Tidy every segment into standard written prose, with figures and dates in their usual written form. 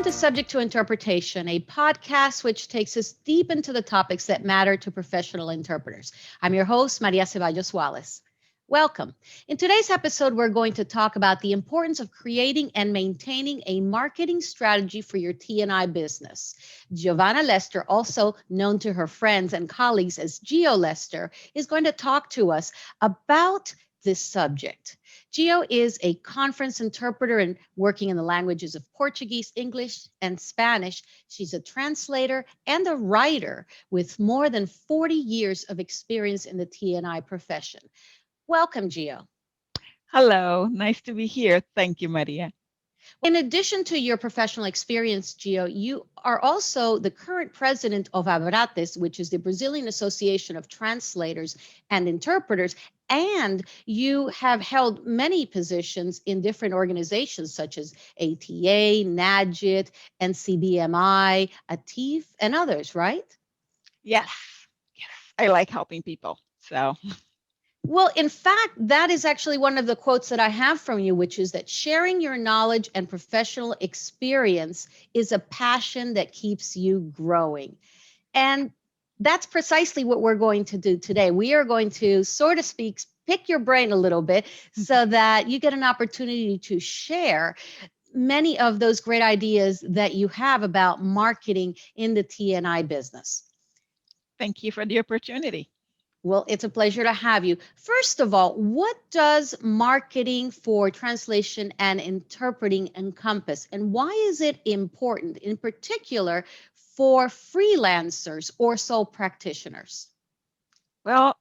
to Subject to Interpretation, a podcast which takes us deep into the topics that matter to professional interpreters. I'm your host, Maria Ceballos Wallis. Welcome. In today's episode, we're going to talk about the importance of creating and maintaining a marketing strategy for your T&I business. Giovanna Lester, also known to her friends and colleagues as Gio Lester, is going to talk to us about this subject. Gio is a conference interpreter and working in the languages of Portuguese, English, and Spanish. She's a translator and a writer with more than 40 years of experience in the T&I profession. Welcome, Gio. Hello, nice to be here. Thank you, Maria. In addition to your professional experience, Gio, you are also the current president of Abrates, which is the Brazilian Association of Translators and Interpreters, and you have held many positions in different organizations such as ATA, NAGIT, NCBMI, ATIF, and others, right? Yes, yes, I like helping people. So, Well, in fact, that is actually one of the quotes that I have from you, which is that sharing your knowledge and professional experience is a passion that keeps you growing. And that's precisely what we're going to do today. We are going to, so to speak, pick your brain a little bit so that you get an opportunity to share many of those great ideas that you have about marketing in the T&I business. thank you for the opportunity. Well, it's a pleasure to have you. First of all, what does marketing for translation and interpreting encompass, and why is it important, in particular, for freelancers or sole practitioners? Well,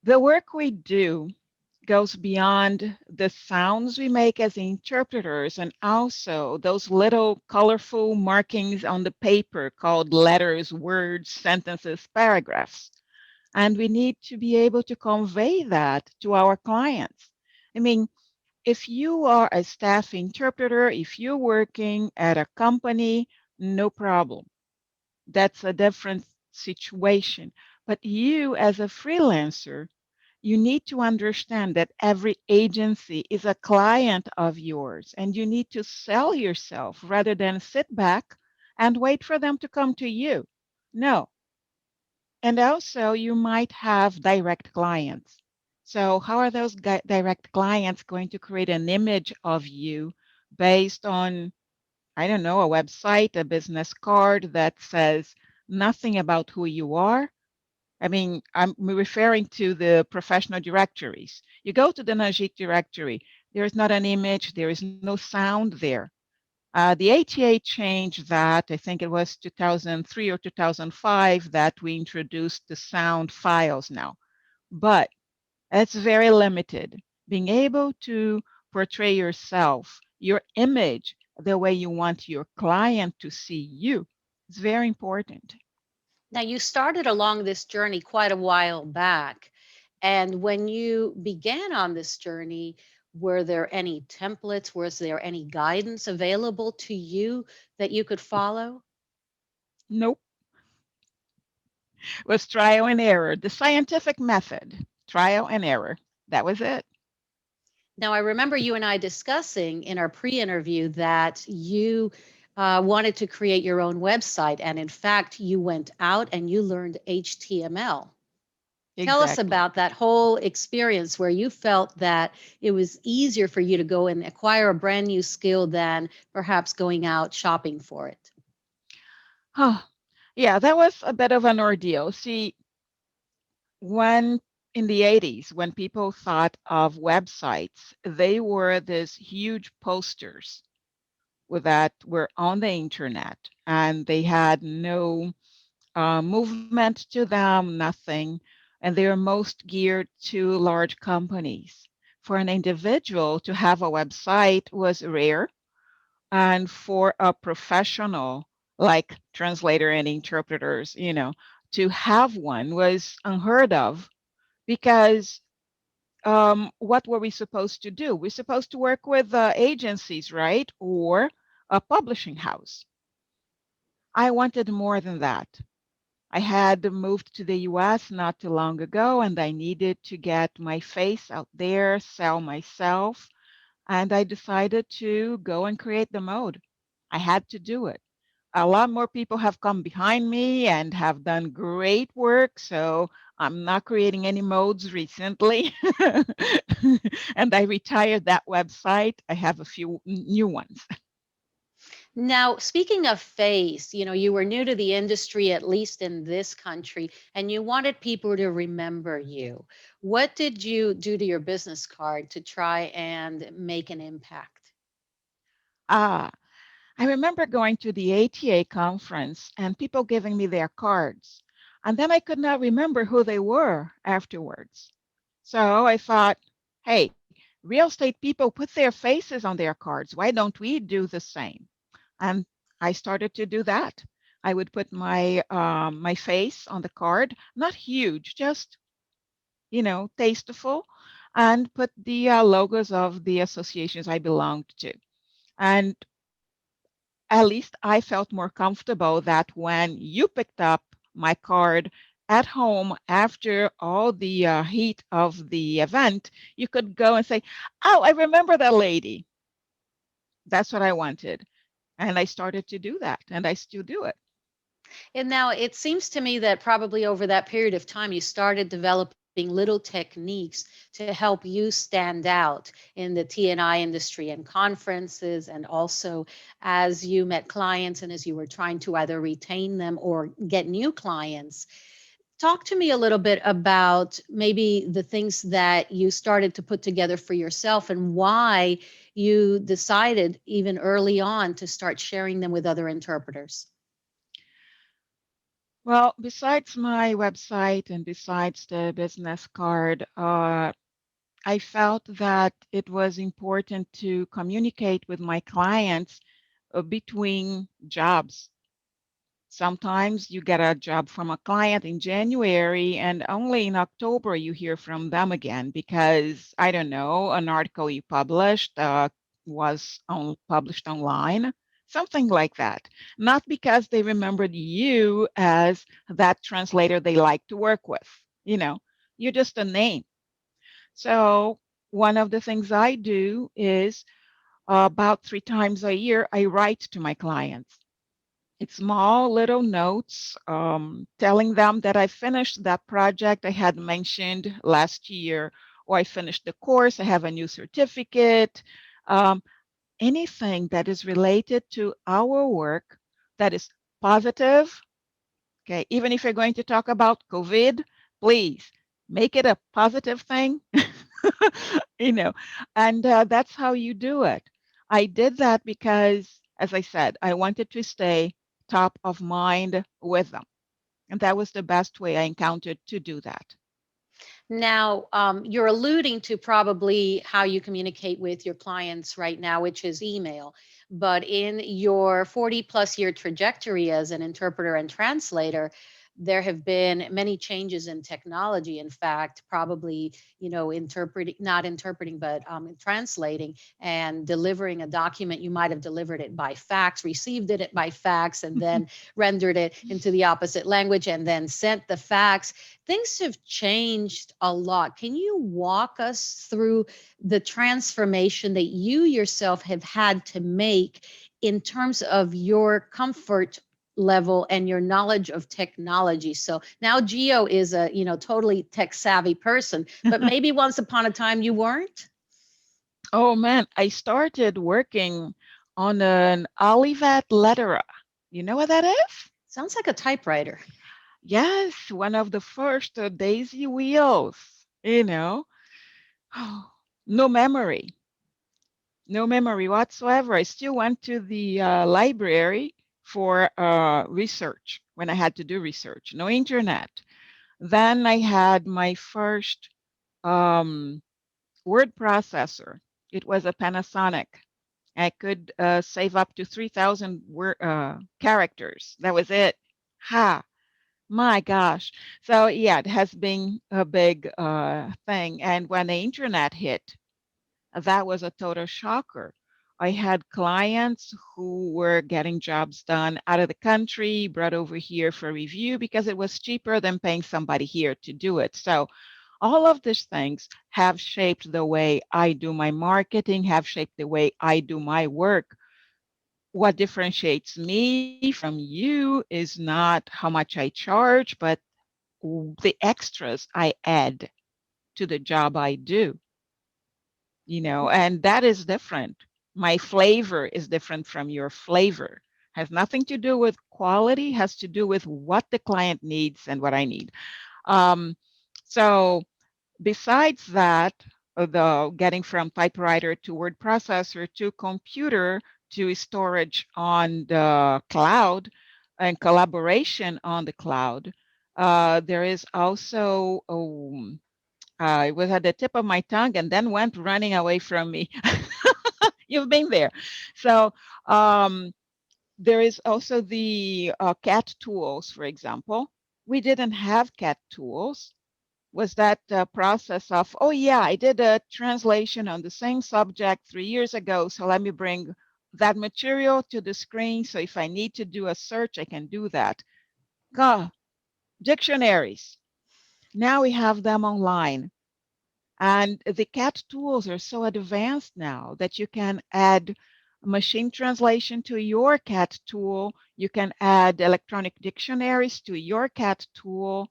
the work we do goes beyond the sounds we make as interpreters and also those little colorful markings on the paper called letters, words, sentences, paragraphs. And we need to be able to convey that to our clients. I mean, if you are a staff interpreter, if you're working at a company, no problem. That's a different situation. But you, as a freelancer, you need to understand that every agency is a client of yours and you need to sell yourself rather than sit back and wait for them to come to you. No, and also, you might have direct clients. So, how are those direct clients going to create an image of you based on, I don't know, a website, a business card that says nothing about who you are? I mean, I'm referring to the professional directories. You go to the Najik directory, there is not an image, there is no sound there. The ATA changed that. I think it was 2003 or 2005 that we introduced the sound files now. But it's very limited. Being able to portray yourself, your image, the way you want your client to see you is very important. Now, you started along this journey quite a while back. And when you began on this journey, were there any templates? Was there any guidance available to you that you could follow? Nope. It was trial and error. The scientific method, trial and error. That was it. Now, I remember you and I discussing in our pre interview that you wanted to create your own website. And in fact, you went out and you learned HTML. Tell us Exactly. about that whole experience where you felt that it was easier for you to go and acquire a brand new skill than perhaps going out shopping for it. Oh, yeah, that was a bit of an ordeal. See, when in the 80s, when people thought of websites, they were these huge posters that were on the internet and they had no movement to them, nothing. And they were most geared to large companies. For an individual to have a website was rare. And for a professional like translator and interpreters, to have one was unheard of because what were we supposed to do? We're supposed to work with agencies, right? Or a publishing house. I wanted more than that. I had moved to the US not too long ago and I needed to get my face out there, sell myself. And I decided to go and create the mode. I had to do it. A lot more people have come behind me and have done great work. So I'm not creating any modes recently. And I retired that website. I have a few new ones. Now, speaking of face, you were new to the industry, at least in this country, and you wanted people to remember you. What did you do to your business card to try and make an impact? Ah, I remember going to the ATA conference and people giving me their cards. And then I could not remember who they were afterwards. So I thought, hey, real estate people put their faces on their cards. Why don't we do the same? And I started to do that. I would put my face on the card, not huge, just tasteful, and put the logos of the associations I belonged to. And at least I felt more comfortable that when you picked up my card at home after all the heat of the event, you could go and say, "Oh, I remember that lady." That's what I wanted. And I started to do that, and I still do it. And now it seems to me that probably over that period of time, you started developing little techniques to help you stand out in the T&I industry and conferences, and also as you met clients and as you were trying to either retain them or get new clients. Talk to me a little bit about maybe the things that you started to put together for yourself and why you decided even early on to start sharing them with other interpreters. Well, besides my website and besides the business card, I felt that it was important to communicate with my clients between jobs. Sometimes you get a job from a client in January and only in October you hear from them again because, I don't know, an article you published published online, something like that. Not because they remembered you as that translator they like to work with. You know, you're just a name. So one of the things I do is about 3 times a year, I write to my clients. It's small little notes telling them that I finished that project I had mentioned last year, or I finished the course, I have a new certificate, um, anything that is related to our work that is positive. Okay, even if you're going to talk about COVID, please make it a positive thing, you know, and that's how you do it. I did that because, as I said, I wanted to stay top of mind with them. And that was the best way I encountered to do that. Now, you're alluding to probably how you communicate with your clients right now, which is email. But in your 40 plus year trajectory as an interpreter and translator, there have been many changes in technology. In fact, probably, interpreting, not interpreting, but translating and delivering a document. You might have delivered it by fax, received it by fax, and then rendered it into the opposite language and then sent the fax. Things have changed a lot. Can you walk us through the transformation that you yourself have had to make in terms of your comfort level and your knowledge of technology? So now Geo is a, totally tech savvy person, but maybe once upon a time you weren't. Oh man, I started working on an Olivet letterer. You know what that is? Sounds like a typewriter. Yes, one of the first daisy wheels, you know. No memory, no memory whatsoever. I still went to the library for research when I had to do research. No internet. Then I had my first um, word processor. It was a Panasonic. I could save up to 3,000 characters. That was it. Ha! My gosh. So yeah, it has been a big thing. And when the internet hit, that was a total shocker. I had clients who were getting jobs done out of the country, brought over here for review because it was cheaper than paying somebody here to do it. So all of these things have shaped the way I do my marketing, have shaped the way I do my work. what differentiates me from you is not how much I charge, but the extras I add to the job I do, and that is different. My flavor is different from your flavor. Has nothing to do with quality, has to do with what the client needs and what I need. Um, so besides that, the getting from typewriter to word processor to computer to storage on the cloud and collaboration on the cloud, there is also it was at the tip of my tongue and then went running away from me. You've been there. So um, there is also the CAT tools, for example. We didn't have CAT tools. Was that process of, oh yeah, I did a translation on the same subject 3 years ago, so let me bring that material to the screen. So if I need to do a search, I can do that. God, dictionaries. Now we have them online. And the CAT tools are so advanced now that you can add machine translation to your CAT tool. You can add electronic dictionaries to your CAT tool.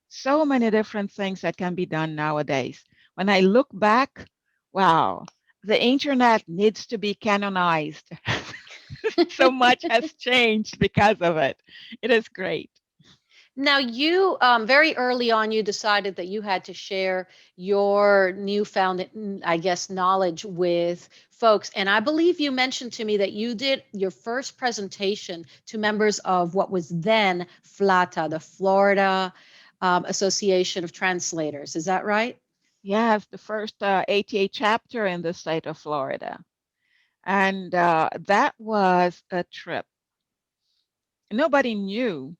So many different things that can be done nowadays. When I look back, wow, the internet needs to be canonized. So much has changed because of it. It is great. Now, you very early on, you decided that you had to share your newfound, I guess, knowledge with folks. And I believe you mentioned to me that you did your first presentation to members of what was then Flatta, the Florida Association of Translators. Is that right? Yes, the first ATA chapter in the state of Florida. And that was a trip. Nobody knew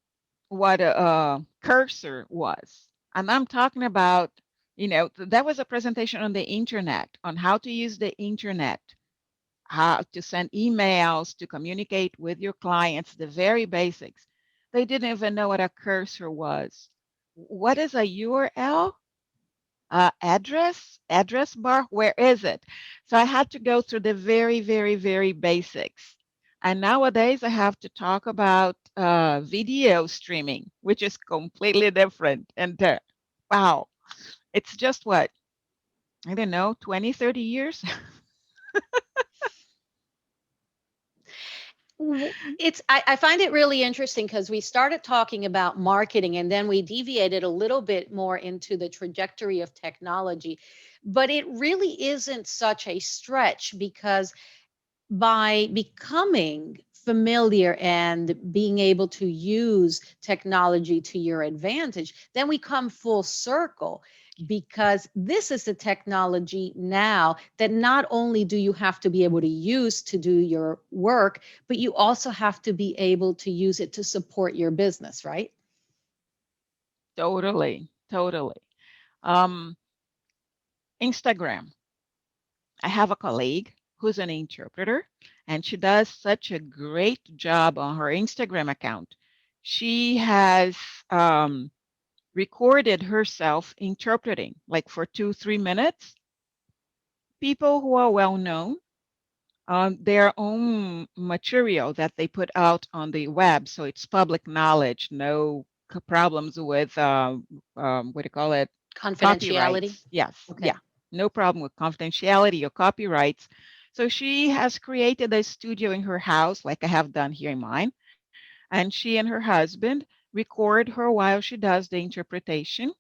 what a cursor was. And I'm talking about, that was a presentation on the internet, on how to use the internet, how to send emails, to communicate with your clients, the very basics. They didn't even know what a cursor was. What is a URL? Address bar, where is it? So I had to go through the very, very, very basics. And nowadays I have to talk about video streaming, which is completely different. And wow, it's just what, I don't know, 20, 30 years? I find it really interesting because we started talking about marketing and then we deviated a little bit more into the trajectory of technology. But it really isn't such a stretch because by becoming familiar and being able to use technology to your advantage, then we come full circle because this is the technology now that not only do you have to be able to use to do your work, but you also have to be able to use it to support your business, right? Totally, totally. Um, Instagram. I have a colleague who's an interpreter, and she does such a great job on her Instagram account. She has um, recorded herself interpreting, like for 2, 3 minutes. People who are well known, their own material that they put out on the web, so it's public knowledge. No problems with what do you call it? Confidentiality. Copyrights. Yes, Okay. yeah, no problem with confidentiality or copyrights. So she has created a studio in her house, like I have done here in mine, and she and her husband record her while she does the interpretation.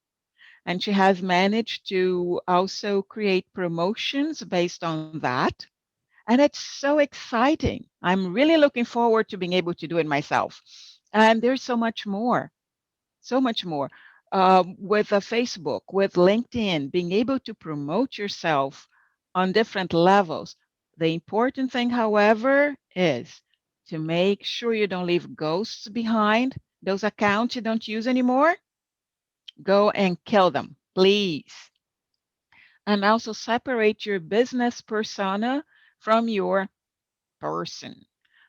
And she has managed to also create promotions based on that. And it's so exciting. I'm really looking forward to being able to do it myself. And there's so much more, so much more. With Facebook, with LinkedIn, being able to promote yourself on different levels. The important thing, however, is to make sure you don't leave ghosts behind. Those accounts you don't use anymore, go and kill them, please. And also separate your business persona from your person.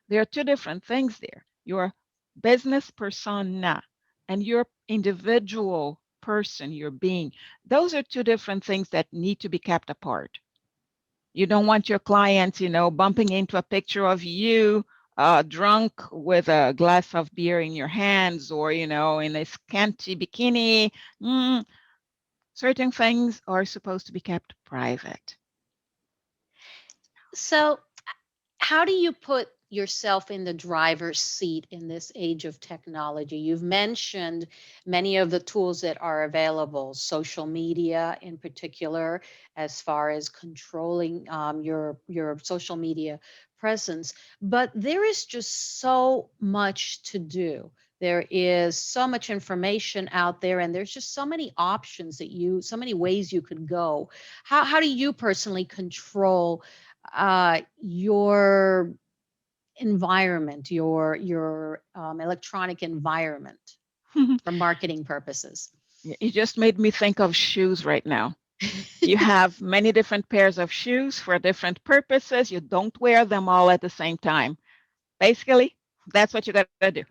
There are two different things there. Your business persona and your individual person, your being. Those are two different things that need to be kept apart. You don't want your clients, bumping into a picture of you drunk with a glass of beer in your hands, or, in a scanty bikini. Mm, certain things are supposed to be kept private. So, how do you put yourself in the driver's seat in this age of technology? You've mentioned many of the tools that are available, social media in particular, as far as controlling your social media presence. But there is just so much to do. There is so much information out there, and there's just so many options so many ways you could go. How do you personally control your environment, your electronic environment for marketing purposes? You just made me think of shoes right now. You have many different pairs of shoes for different purposes. You don't wear them all at the same time. Basically, that's what you got to do.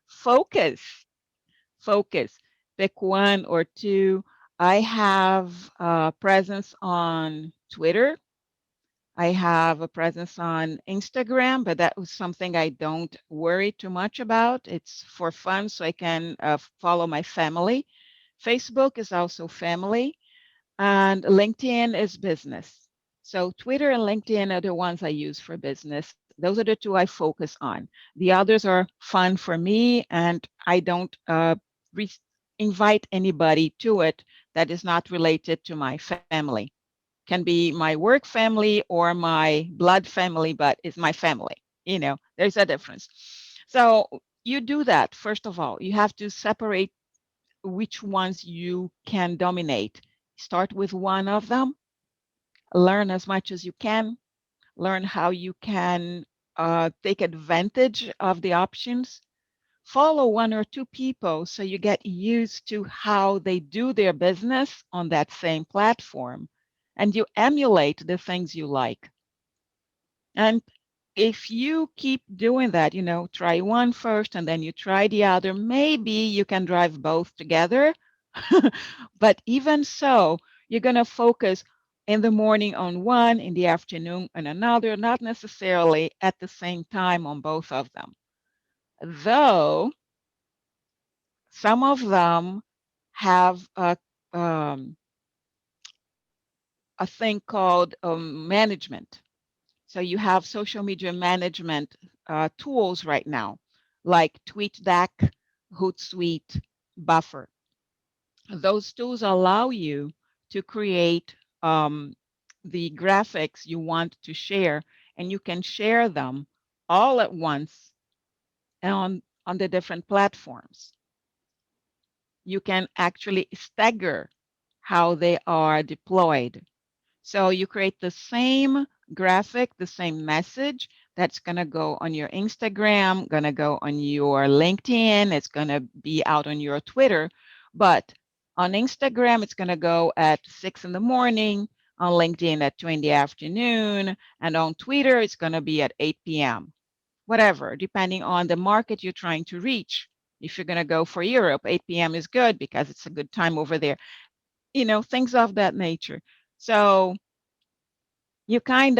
Focus, focus. Pick one or two. I have a presence on Twitter. I have a presence on Instagram, but that was something I don't worry too much about. It's for fun, so I can follow my family. Facebook is also family, and LinkedIn is business. So Twitter and LinkedIn are the ones I use for business. Those are the two I focus on. The others are fun for me, and I don't re- invite anybody to it that is not related to my family. Can be my work family or my blood family, but it's my family. There's a difference. So you do that. First of all, you have to separate which ones you can dominate. Start with one of them, learn as much as you can, learn how you can take advantage of the options. Follow one or two people so you get used to how they do their business on that same platform, and you emulate the things you like. And if you keep doing that, try one first and then you try the other, maybe you can drive both together. But even so, you're going to focus in the morning on one, in the afternoon on another, not necessarily at the same time on both of them. Though some of them have um, a thing called management. So you have social media management tools right now, like TweetDeck, Hootsuite, Buffer. Those tools allow you to create the graphics you want to share, and you can share them all at once on the different platforms. You can actually stagger how they are deployed. So you create the same graphic, the same message that's going to go on your Instagram, going to go on your LinkedIn, it's going to be out on your Twitter. But on Instagram, it's going to go at 6 in the morning, on LinkedIn at 2 in the afternoon, and on Twitter, it's going to be at 8 p.m. Whatever, depending on the market you're trying to reach. If you're going to go for Europe, 8 p.m. is good because it's a good time over there. Things of that nature. So I kind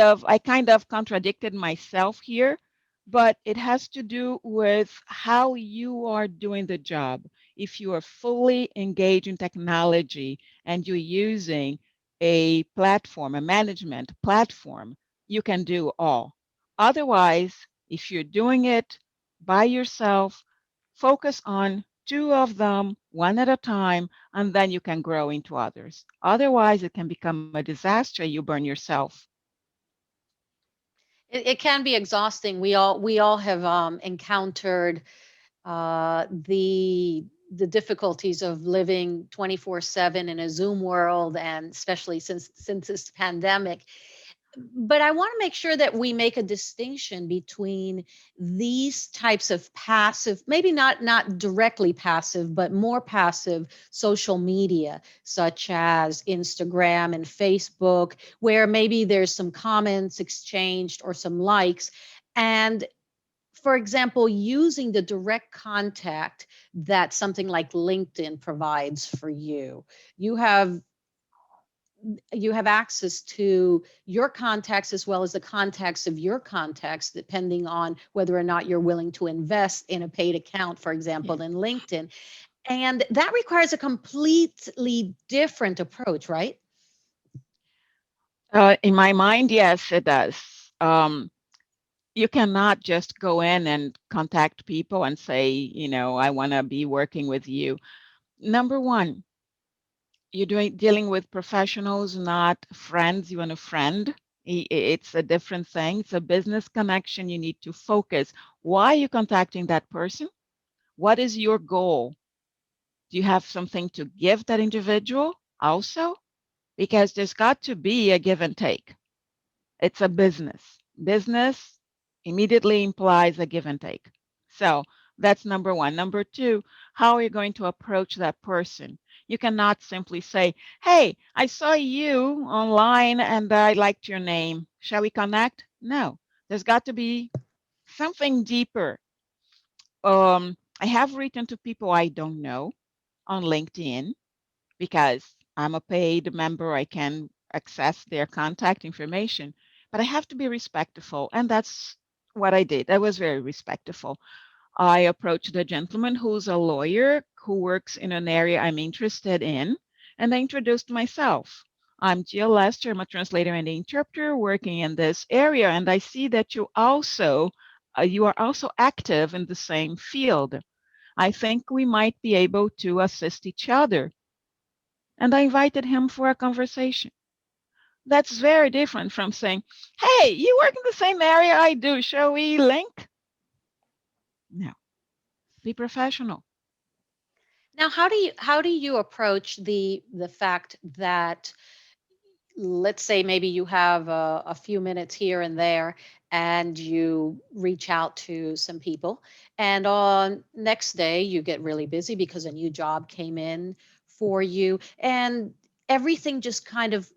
of contradicted myself here, but it has to do with how you are doing the job. If you are fully engaged in technology and you're using a platform, a management platform, you can do all. Otherwise, if you're doing it by yourself, focus on two of them one at a time, and then you can grow into others. Otherwise, it can become a disaster. You burn yourself. It can be exhausting. We all have encountered the difficulties of living 24/7 in a Zoom world, and especially since this pandemic. But I want to make sure that we make a distinction between these types of passive, maybe not directly passive, but more passive social media, such as Instagram and Facebook, where maybe there's some comments exchanged or some likes. And for example, using the direct contact that something like LinkedIn provides for you. You have you have access to your contacts as well as the contacts of your contacts, depending on whether or not you're willing to invest in a paid account, for Yeah. example, in LinkedIn. And that requires a completely different approach, right? In my mind, yes, it does. You cannot just go in and contact people and say, I want to be working with you. Number one, you're dealing with professionals, not friends. You want a friend. It's a different thing. It's a business connection. You need to focus. Why are you contacting that person? What is your goal? Do you have something to give that individual also? Because there's got to be a give and take. It's a business. Business immediately implies a give and take. So that's number one. Number two, how are you going to approach that person? You cannot simply say, hey, I saw you online and I liked your name. Shall we connect? No, there's got to be something deeper. I have written to people I don't know on LinkedIn because I'm a paid member. I can access their contact information, but I have to be respectful. And that's what I did. I was very respectful. I approached a gentleman who's a lawyer who works in an area I'm interested in, and I introduced myself. I'm Giovanna Lester. I'm a translator and interpreter working in this area, and I see that you are also active in the same field. I think we might be able to assist each other, and I invited him for a conversation. That's very different from saying, hey, you work in the same area I do. Shall we link? No, be professional. Now, how do you approach the fact that, let's say maybe you have a few minutes here and there, and you reach out to some people, and on next day you get really busy because a new job came in for you, and everything just kind of,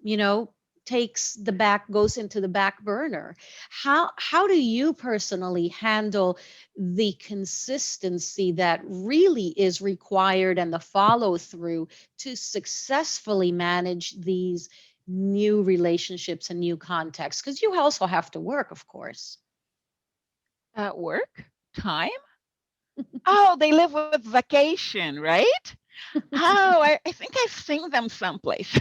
goes into the back burner. How do you personally handle the consistency that really is required and the follow through to successfully manage these new relationships and new contexts? Because you also have to work, of course. At work? Time? Oh, they live with vacation, right? Oh, I think I've seen them someplace.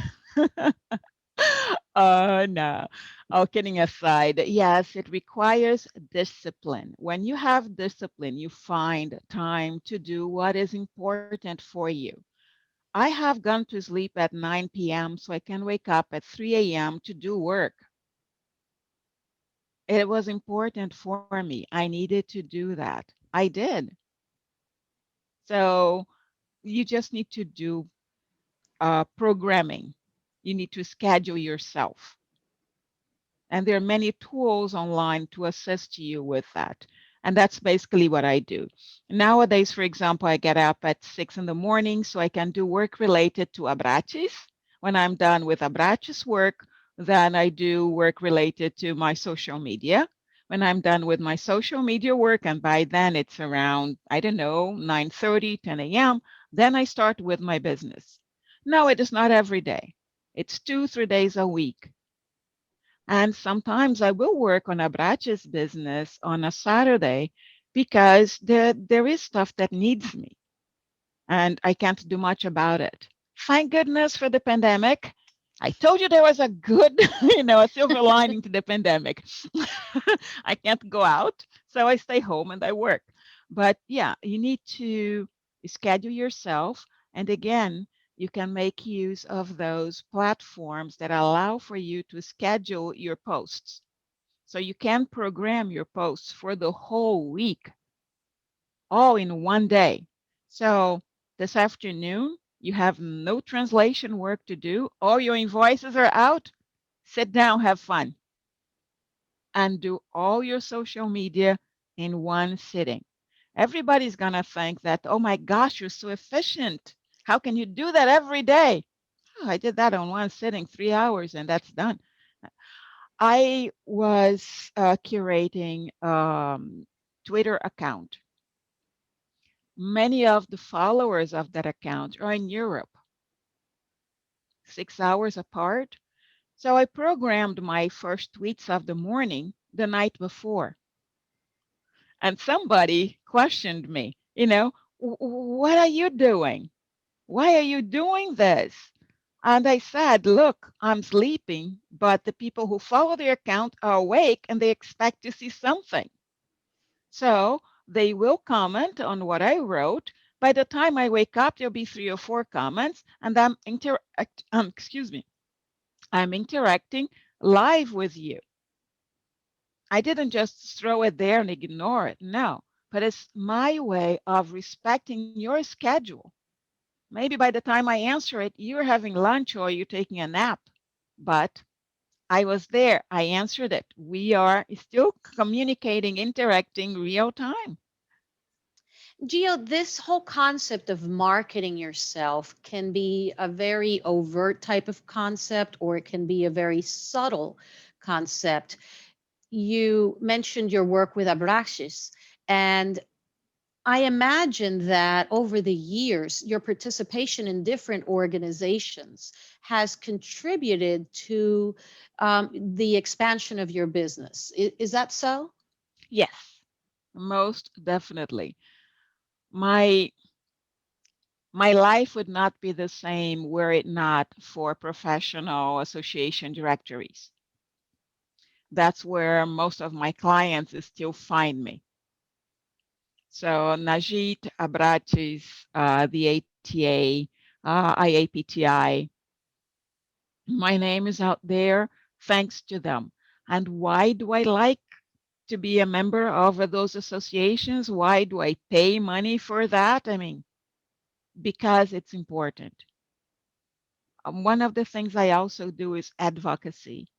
No. All kidding aside, yes, it requires discipline. When you have discipline, you find time to do what is important for you. I have gone to sleep at 9 p.m. so I can wake up at 3 a.m. to do work. It was important for me. I needed to do that. I did. So you just need to do programming. You need to schedule yourself. And there are many tools online to assist you with that. And that's basically what I do. Nowadays, for example, I get up at 6 in the morning so I can do work related to Abrates. When I'm done with Abrates work, then I do work related to my social media. When I'm done with my social media work, and by then it's around, I don't know, 9:30, 10 a.m., then I start with my business. No, it is not every day. It's 2, 3 days a week. And sometimes I will work on Abrates business on a Saturday because there is stuff that needs me and I can't do much about it. Thank goodness for the pandemic. I told you there was a good, a silver lining to the pandemic. I can't go out, so I stay home and I work. But yeah, you need to schedule yourself. And again, you can make use of those platforms that allow for you to schedule your posts. So you can program your posts for the whole week, all in one day. So this afternoon, you have no translation work to do. All your invoices are out. Sit down, have fun, and do all your social media in one sitting. Everybody's going to think that, oh my gosh, you're so efficient. How can you do that every day? Oh, I did that on one sitting, 3 hours, and that's done. I was curating Twitter account. Many of the followers of that account are in Europe. 6 hours apart. So I programmed my first tweets of the morning the night before. And somebody questioned me, what are you doing? Why are you doing this? And I said, look, I'm sleeping, but the people who follow the account are awake and they expect to see something. So they will comment on what I wrote. By the time I wake up, there'll be 3 or 4 comments, and excuse me, I'm interacting live with you. I didn't just throw it there and ignore it. No, but it's my way of respecting your schedule. Maybe by the time I answer it, you're having lunch or you're taking a nap. But I was there. I answered it. We are still communicating, interacting real time. Gio, this whole concept of marketing yourself can be a very overt type of concept, or it can be a very subtle concept. You mentioned your work with Abrates, and I imagine that over the years, your participation in different organizations has contributed to the expansion of your business. Is that so? Yes, most definitely. My my life would not be the same were it not for professional association directories. That's where most of my clients still find me. So Najit, Abrates, the ATA, IAPTI, my name is out there thanks to them. And why do I like to be a member of those associations? Why do I pay money for that? I mean, because it's important. One of the things I also do is advocacy.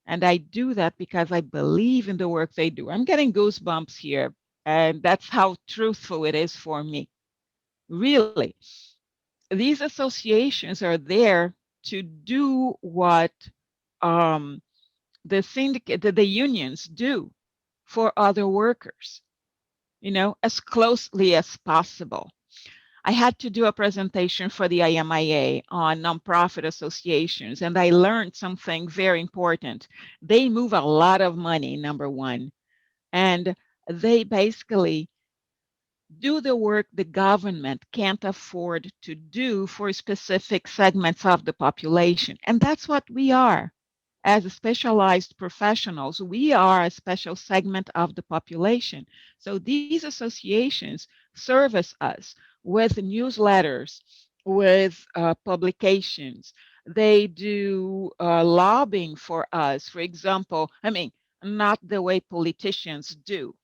And I do that because I believe in the work they do. I'm getting goosebumps here. And that's how truthful it is for me. Really, these associations are there to do what um, the unions do for other workers, as closely as possible. I had to do a presentation for the IMIA on nonprofit associations, and I learned something very important. They move a lot of money, number one, and they basically do the work the government can't afford to do for specific segments of the population. And that's what we are. As specialized professionals, we are a special segment of the population. So these associations service us with newsletters, with publications. They do lobbying for us. For example, I mean, not the way politicians do,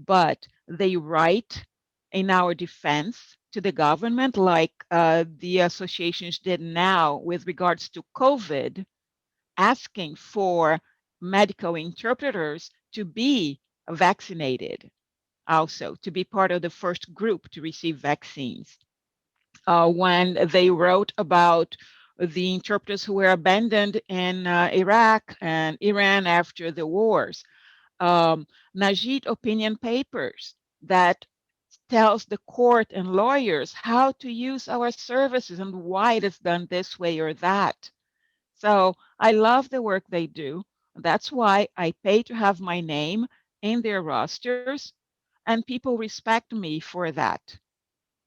but they write in our defense to the government, like the associations did now with regards to COVID, asking for medical interpreters to be vaccinated, also to be part of the first group to receive vaccines. When they wrote about the interpreters who were abandoned in Iraq and Iran after the wars, Najid opinion papers that tells the court and lawyers how to use our services and why it is done this way or that. So I love the work they do. That's why I pay to have my name in their rosters, and people respect me for that.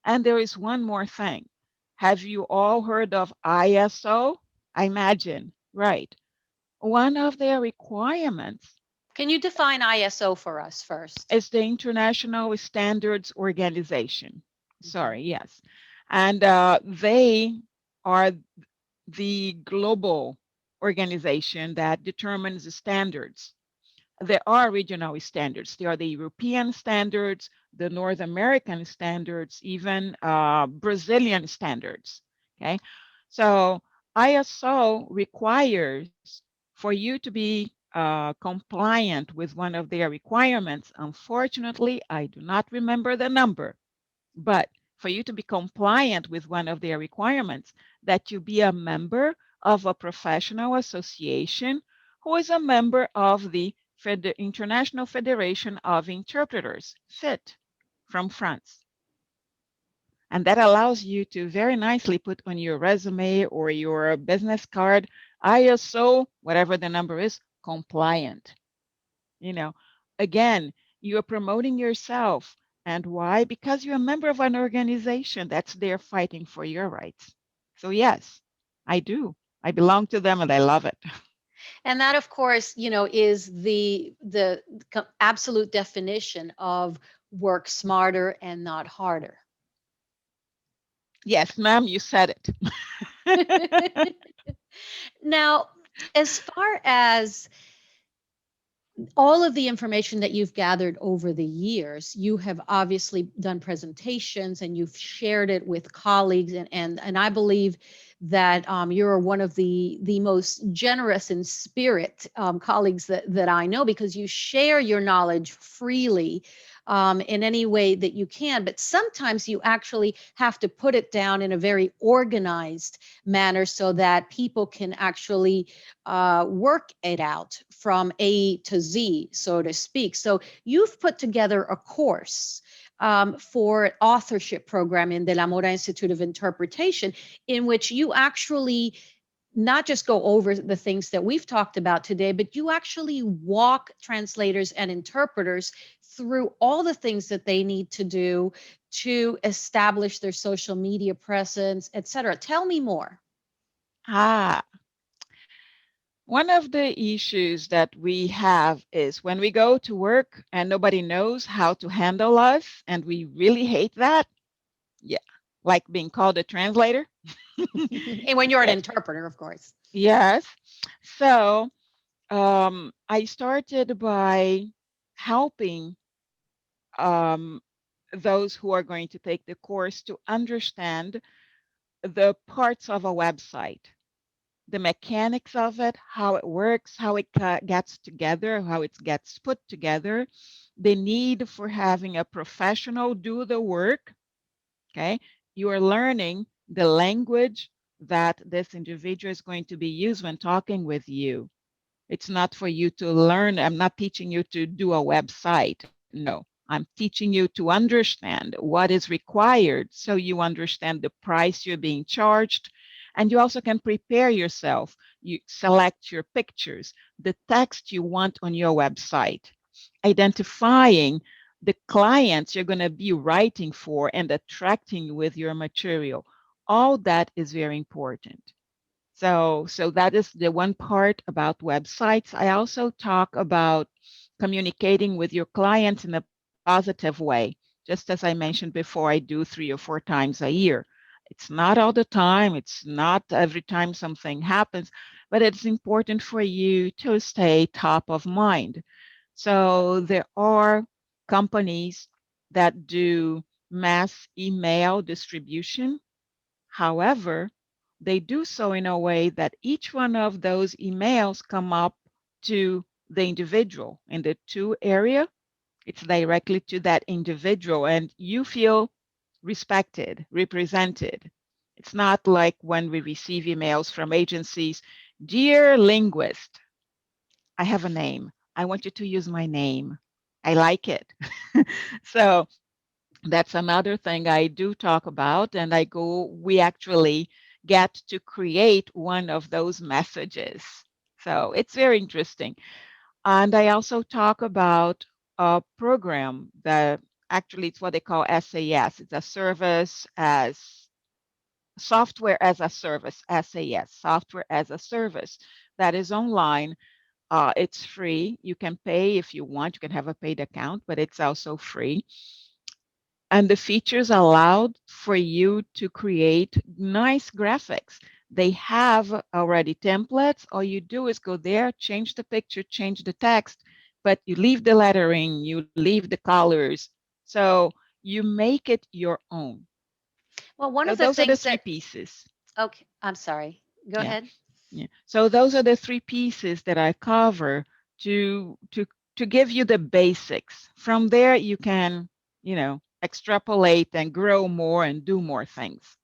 And there is one more thing. Have you all heard of ISO? I imagine, right? One of their requirements Can you define ISO for us first? is the International Standards Organization. Mhm. Sorry, yes. And they are the global organization that determines the standards. There are regional standards. There are the European standards, the North American standards, even Brazilian standards. Okay, so ISO requires for you to be compliant with one of their requirements. Unfortunately, I do not remember the number, but for you to be compliant with one of their requirements, that you be a member of a professional association who is a member of the International Federation of Interpreters, FIT, from France. And that allows you to very nicely put on your resume or your business card, ISO, whatever the number is, compliant. You know, again, you are promoting yourself. And why? Because you're a member of an organization that's there fighting for your rights. So, yes, I do. I belong to them and I love it. And that, of course, is the absolute definition of work smarter and not harder. Yes, ma'am, you said it. Now, as far as all of the information that you've gathered over the years, you have obviously done presentations and you've shared it with colleagues, and I believe that you're one of the most generous in spirit colleagues that I know, because you share your knowledge freely in any way that you can. But sometimes you actually have to put it down in a very organized manner so that people can actually work it out from A to Z, so to speak. So you've put together a course for authorship program in the La Mora Institute of Interpretation, in which you actually not just go over the things that we've talked about today, but you actually walk translators and interpreters through all the things that they need to do to establish their social media presence, et cetera. Tell me more. Ah, one of the issues that we have is when we go to work and nobody knows how to handle us, and we really hate that. Yeah, like being called a translator. And when you're an Eh, interpreter, of course. yes. So I started by helping um, those who are going to take the course to understand the parts of a website, the mechanics of it, how it works, how it gets together, how it gets put together, the need for having a professional do the work. Okay. You are learning the language that this individual is going to be used when talking with you. It's not for you to learn. I'm not teaching you to do a website. No, I'm teaching you to understand what is required so you understand the price you're being charged. And you also can prepare yourself. You select your pictures, the text you want on your website, identifying the clients you're going to be writing for and attracting with your material. All that is very important. So that is the one part about websites. I also talk about communicating with your clients in a positive way. Just as I mentioned before, I do 3 or 4 times a year. It's not all the time, it's not every time something happens, but it's important for you to stay top of mind. So there are companies that do mass email distribution. However, they do so in a way that each one of those emails come up to the individual in the to area. It's directly to that individual, and you feel respected, represented. It's not like when we receive emails from agencies, dear linguist, I have a name. I want you to use my name. I like it. So that's another thing I do talk about, and we actually get to create one of those messages. So it's very interesting. And I also talk about a program that actually it's what they call SAS. It's a service as software as a service, SAS, software as a service that is online. It's free. You can pay if you want. You can have a paid account, but it's also free. And the features allowed for you to create nice graphics. They have already templates. All you do is go there, change the picture, change the text, but you leave the lettering, you leave the colors. So you make it your own. Well, one So of the those are the things three that, pieces. okay, I'm sorry. Go Yeah. ahead. Yeah. So those are the three pieces that I cover to to to give you the basics. From there you can, extrapolate and grow more and do more things.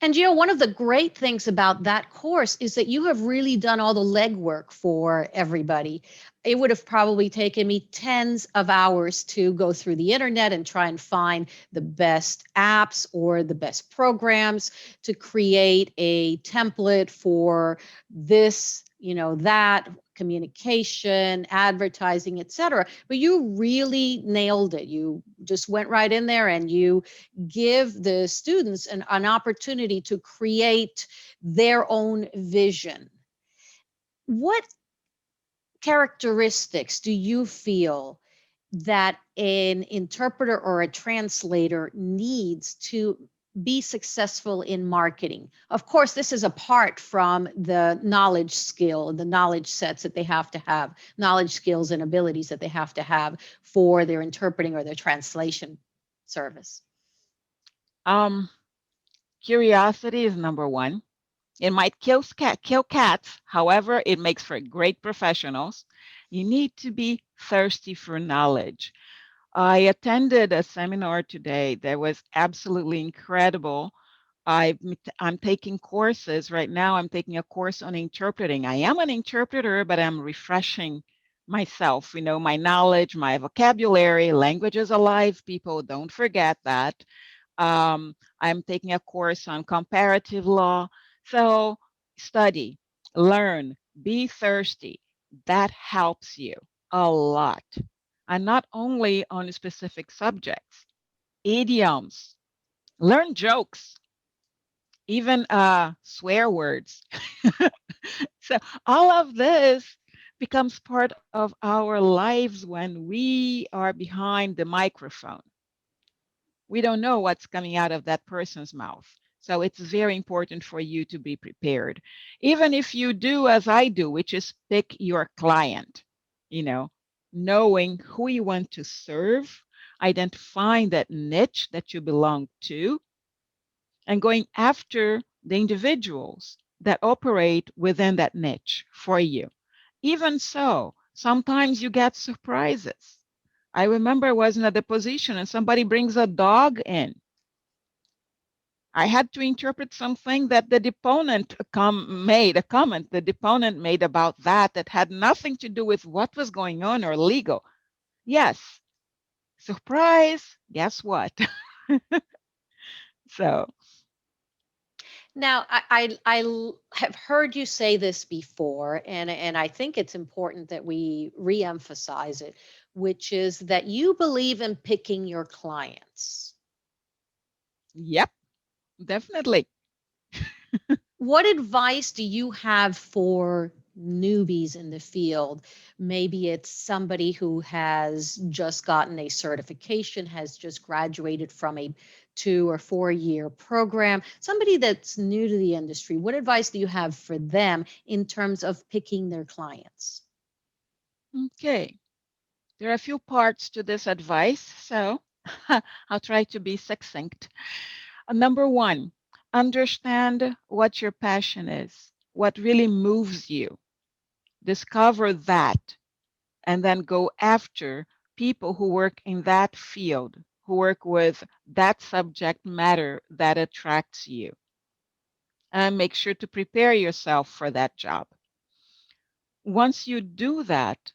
And one of the great things about that course is that you have really done all the legwork for everybody. It would have probably taken me tens of hours to go through the internet and try and find the best apps or the best programs to create a template for this, that communication, advertising, etc. But you really nailed it. You just went right in there and you give the students an opportunity to create their own vision. What characteristics do you feel that an interpreter or a translator needs to be successful in marketing? Of course, this is apart from the knowledge skill, the knowledge sets that they have to have, knowledge skills and abilities that they have to have for their interpreting or their translation service. Um, Curiosity is number one. It might kill cats. However, it makes for great professionals. You need to be thirsty for knowledge. I attended a seminar today that was absolutely incredible. I'm taking courses right now. I'm taking a course on interpreting. I am an interpreter, but I'm refreshing myself, my knowledge, my vocabulary. Language is alive, people. Don't forget that. I'm taking a course on comparative law. So study, learn, be thirsty. That helps you a lot. And not only on specific subjects, idioms, learn jokes, even swear words. So all of this becomes part of our lives when we are behind the microphone. We don't know what's coming out of that person's mouth. So it's very important for you to be prepared. Even if you do as I do, which is pick your client, you know, knowing who you want to serve, identifying that niche that you belong to, and going after the individuals that operate within that niche for you. Even so, sometimes you get surprises. I remember I was in a deposition and somebody brings a dog in. I had to interpret something that the deponent made, a comment the deponent made about that had nothing to do with what was going on or legal. Yes, surprise, guess what? So, Now, I have heard you say this before, and I think it's important that we reemphasize it, which is that you believe in picking your clients. yep, definitely. What advice do you have for newbies in the field? Maybe it's somebody who has just gotten a certification, has just graduated from a 2 or 4 year program, somebody that's new to the industry. What advice do you have for them in terms of picking their clients? Okay, there are a few parts to this advice, so I'll try to be succinct. Number one, understand what your passion is, what really moves you. Discover that, and then go after people who work in that field, who work with that subject matter that attracts you. And make sure to prepare yourself for that job. Once you do that,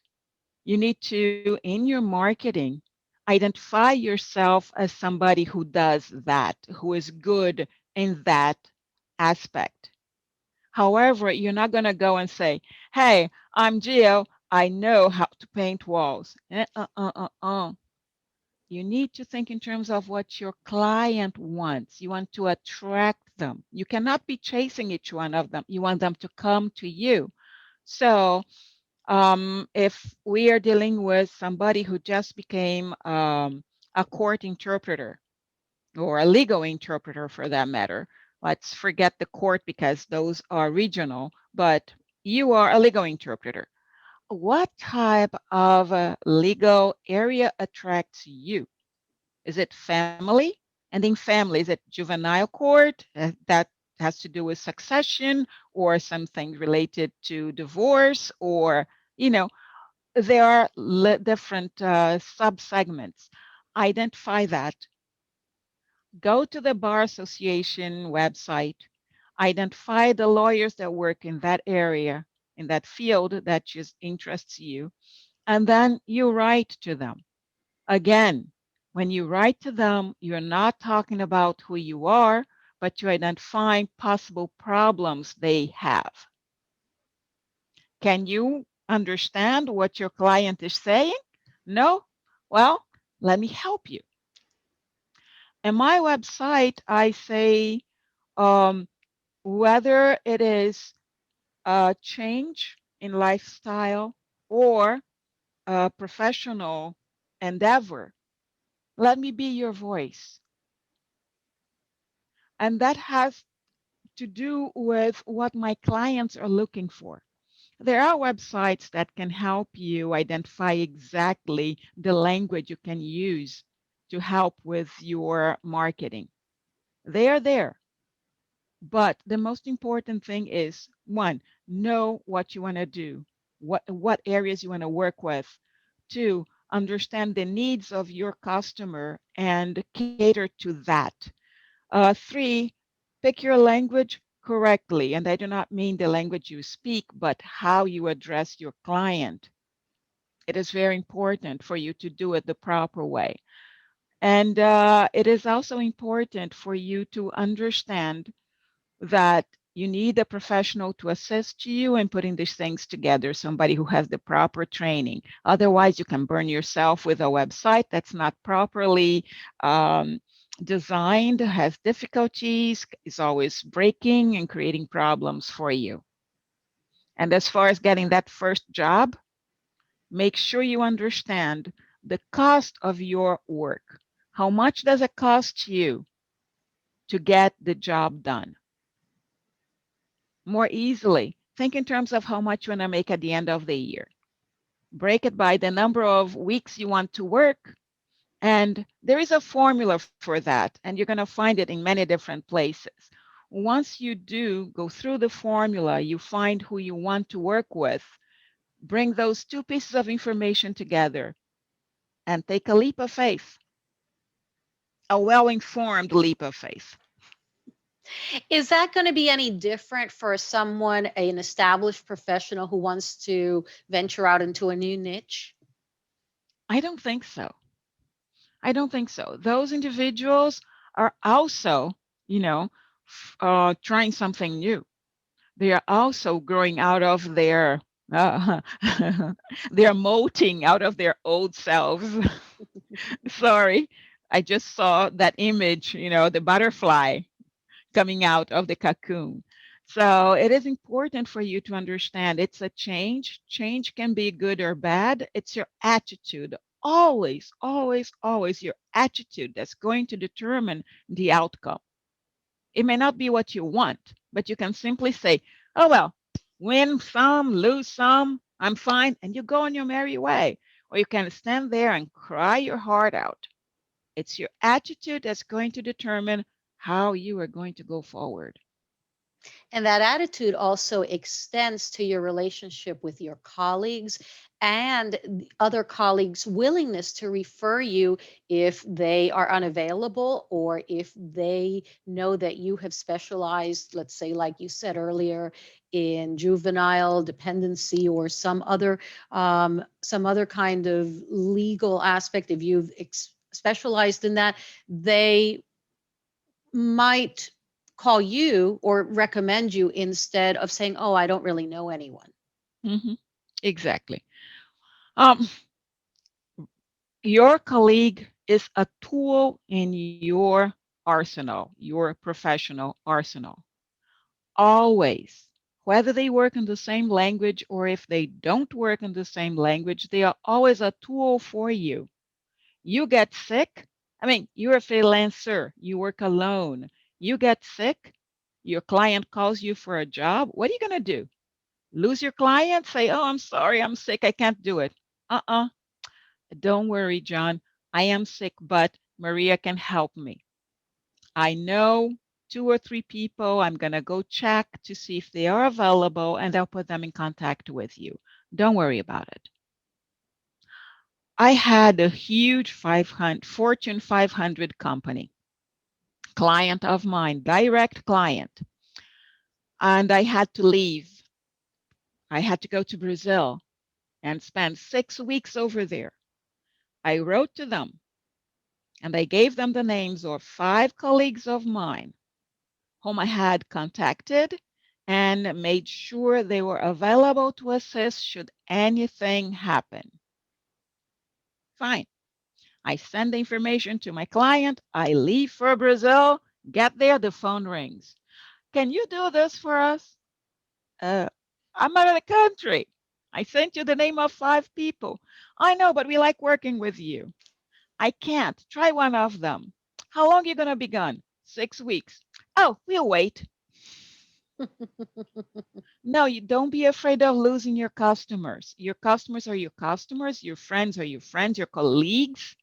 you need to, in your marketing, identify yourself as somebody who does that, who is good in that aspect. However, you're not going to go and say, hey, I'm Gio. I know how to paint walls. You need to think in terms of what your client wants. You want to attract them. You cannot be chasing each one of them. You want them to come to you. So if we are dealing with somebody who just became a court interpreter or a legal interpreter for that matter, let's forget the court because those are regional, but you are a legal interpreter. What type of legal area attracts you? Is it family? And in family, is it juvenile court that has to do with succession or something related to divorce or, you know, there are different sub-segments. Identify that. Go to the Bar Association website, identify the lawyers that work in that area, in that field that just interests you, and then you write to them. Again, when you write to them, you're not talking about who you are, but you're identifying possible problems they have. Can you understand what your client is saying? No? Well, let me help you. In my website, I say um, whether it is a change in lifestyle or a professional endeavor, let me be your voice. And that has to do with what my clients are looking for. There are websites that can help you identify exactly the language you can use to help with your marketing. They are there. But the most important thing is one, know what you want to do, what areas you want to work with. Two, understand the needs of your customer and cater to that. Three, pick your language correctly. And I do not mean the language you speak, but how you address your client. It is very important for you to do it the proper way. And it is also important for you to understand that you need a professional to assist you in putting these things together, somebody who has the proper training. Otherwise, you can burn yourself with a website that's not properly um, designed, has difficulties, is always breaking and creating problems for you. And as far as getting that first job, make sure you understand the cost of your work. How much does it cost you to get the job done? More easily. Think in terms of how much you want to make at the end of the year. Break it by the number of weeks you want to work. And there is a formula for that, and you're going to find it in many different places. Once you do go through the formula, you find who you want to work with, bring those two pieces of information together, and take a leap of faith, a well informed leap of faith. Is that going to be any different for someone, an established professional who wants to venture out into a new niche? I don't think so. I don't think so. Those individuals are also, you know, trying something new. They are also growing out of uh, they are molting out of their old selves. Sorry, I just saw that image, the butterfly coming out of the cocoon. So it is important for you to understand it's a change. Change can be good or bad. It's your attitude. Always, always, always your attitude that's going to determine the outcome. It may not be what you want, but you can simply say, oh, well, win some, lose some, I'm fine. And you go on your merry way. Or you can stand there and cry your heart out. It's your attitude that's going to determine how you are going to go forward. And that attitude also extends to your relationship with your colleagues and other colleagues' willingness to refer you if they are unavailable or if they know that you have specialized, let's say, like you said earlier, in juvenile dependency or some other kind of legal aspect. If you've specialized in that, they might call you or recommend you instead of saying, "Oh, I don't really know anyone." Hmm. Exactly. Um, your colleague is a tool in your arsenal, your professional arsenal. Always. Whether they work in the same language or if they don't work in the same language, they are always a tool for you. You get sick. I mean, you're a freelancer, you work alone. You get sick, your client calls you for a job. What are you going to do? Lose your client? Say, oh, I'm sorry, I'm sick, I can't do it. Uh-uh. Don't worry, John. I am sick, but Maria can help me. I know two or three people. I'm going to go check to see if they are available and I'll put them in contact with you. Don't worry about it. I had a huge 500, Fortune 500 company. client of mine, direct client. And I had to leave. I had to go to Brazil and spend 6 weeks over there. I wrote to them and I gave them the names of 5 colleagues of mine whom I had contacted and made sure they were available to assist should anything happen. Fine. I send the information to my client. I leave for Brazil. Get there, the phone rings. Can you do this for us? Uh, I'm out of the country. I sent you the name of 5 people. I know, but we like working with you. I can't. Try one of them. How long are you going to be gone? 6 weeks. Oh, we'll wait. No, you don't be afraid of losing your customers. Your customers are your customers. Your friends are your friends. Your colleagues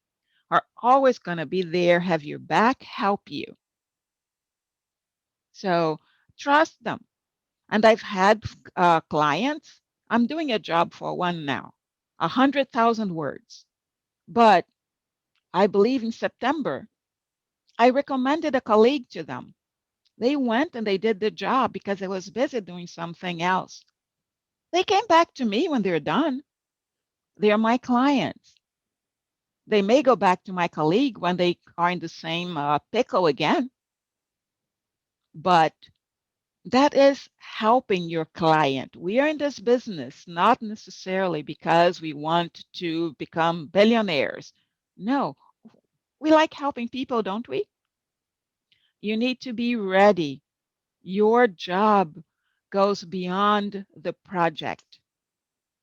are always going to be there, have your back, help you. So trust them. And I've had clients, I'm doing a job for one now, 100,000 words. But I believe in September, I recommended a colleague to them. They went and they did the job because I was busy doing something else. They came back to me when they're done. They're my clients. They may go back to my colleague when they are in the same pickle again, but that is helping your client. We are in this business not necessarily because we want to become billionaires. No, we like helping people, don't we? You need to be ready. Your job goes beyond the project.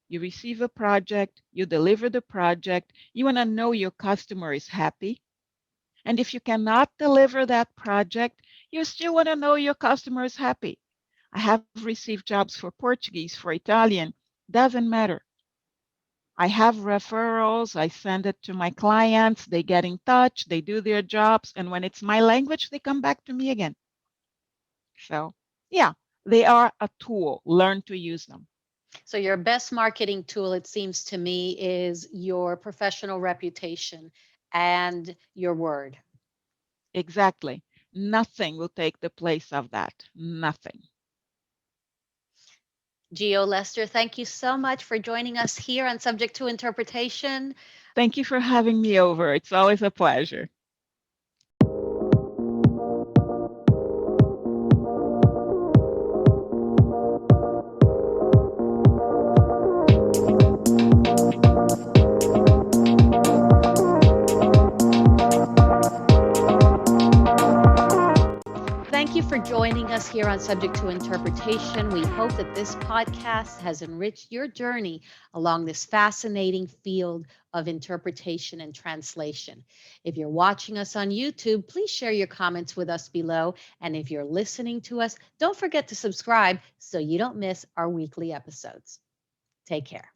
You receive a project, you deliver the project, you want to know your customer is happy. And if you cannot deliver that project, you still want to know your customer is happy. I have received jobs for Portuguese, for Italian, doesn't matter. I have referrals, I send it to my clients, they get in touch, they do their jobs, and when it's my language, they come back to me again. So, yeah, they are a tool. Learn to use them. So your best marketing tool, it seems to me, is your professional reputation and your word. Exactly. Nothing will take the place of that. Nothing. Gio Lester, thank you so much for joining us here on Subject to Interpretation. Thank you for having me over. It's always a pleasure. Thank you for joining us here on Subject to Interpretation. We hope that this podcast has enriched your journey along this fascinating field of interpretation and translation. If you're watching us on YouTube, please share your comments with us below. And if you're listening to us, don't forget to subscribe so you don't miss our weekly episodes. Take care.